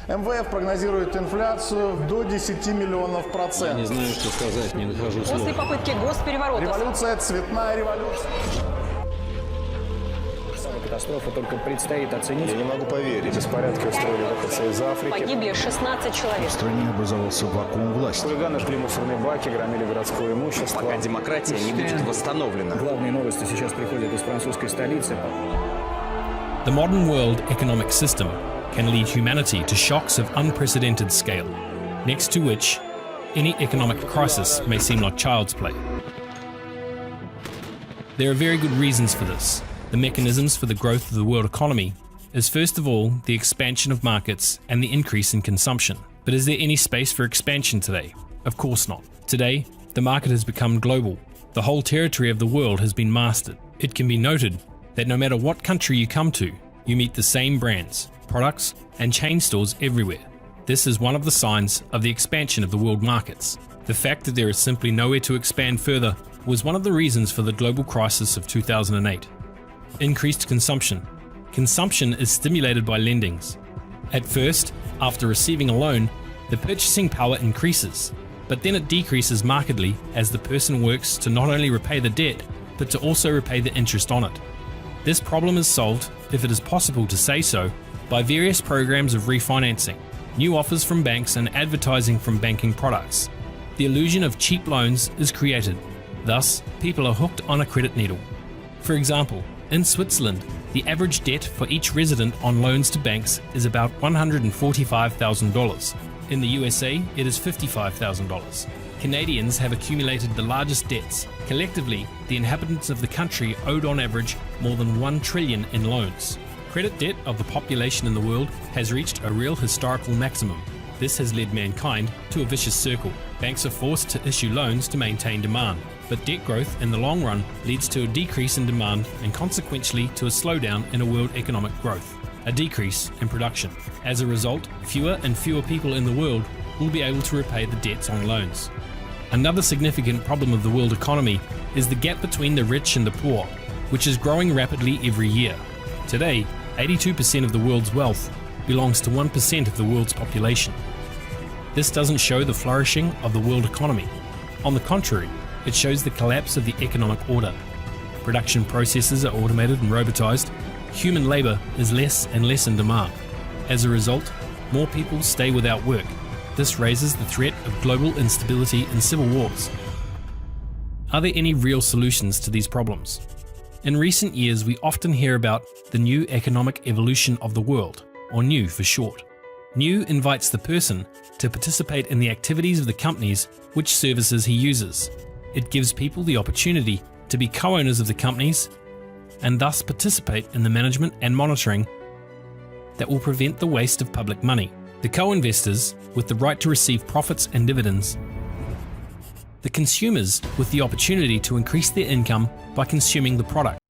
МВФ прогнозирует инфляцию до 10 миллионов процентов. Не знаю, что сказать, не нахожу слов. После попытки госпереворота. Революция, цветная революция. Катастрофа только предстоит оценить. Я не могу поверить. Беспорядки устроили выходцы из Африки. Погибли 16 человек. В стране образовался вакуум власти. Хулиганы шли мусорные баки, громили городское имущество. Пока демократия не будет восстановлена. Главные новости сейчас приходят из французской столицы. The modern world economic system can lead humanity to shocks of unprecedented scale, next to which any economic crisis may seem like child's play. There are very good reasons for this. The mechanisms for the growth of the world economy is first of all the expansion of markets and the increase in consumption. But is there any space for expansion today? Of course not. Today, the market has become global. The whole territory of the world has been mastered. It can be noted that no matter what country you come to, you meet the same brands, products, and chain stores everywhere. This is one of the signs of the expansion of the world markets. The fact that there is simply nowhere to expand further was one of the reasons for the global crisis of 2008. Increased consumption. Consumption is stimulated by lendings. At first, after receiving a loan, the purchasing power increases, but then it decreases markedly as the person works to not only repay the debt, but to also repay the interest on it. This problem is solved, if it is possible to say so, by various programs of refinancing, new offers from banks and advertising from banking products. The illusion of cheap loans is created. Thus, people are hooked on a credit needle. For example, in Switzerland, the average debt for each resident on loans to banks is about $145,000. In the USA, it is $55,000. Canadians have accumulated the largest debts. Collectively, the inhabitants of the country owed on average more than $1 trillion in loans. Credit debt of the population in the world has reached a real historical maximum. This has led mankind to a vicious circle. Banks are forced to issue loans to maintain demand, but debt growth in the long run leads to a decrease in demand and consequently to a slowdown in a world economic growth, a decrease in production. As a result, fewer and fewer people in the world will be able to repay the debts on loans. Another significant problem of the world economy is the gap between the rich and the poor, which is growing rapidly every year. Today, 82% of the world's wealth belongs to 1% of the world's population. This doesn't show the flourishing of the world economy. On the contrary, it shows the collapse of the economic order. Production processes are automated and robotized. Human labor is less and less in demand. As a result, more people stay without work. This raises the threat of global instability and civil wars. Are there any real solutions to these problems? In recent years, we often hear about the new economic evolution of the world, or NEW for short. NEW invites the person to participate in the activities of the companies which services he uses. It gives people the opportunity to be co-owners of the companies and thus participate in the management and monitoring that will prevent the waste of public money. The co-investors with the right to receive profits and dividends. The consumers with the opportunity to increase their income by consuming the product.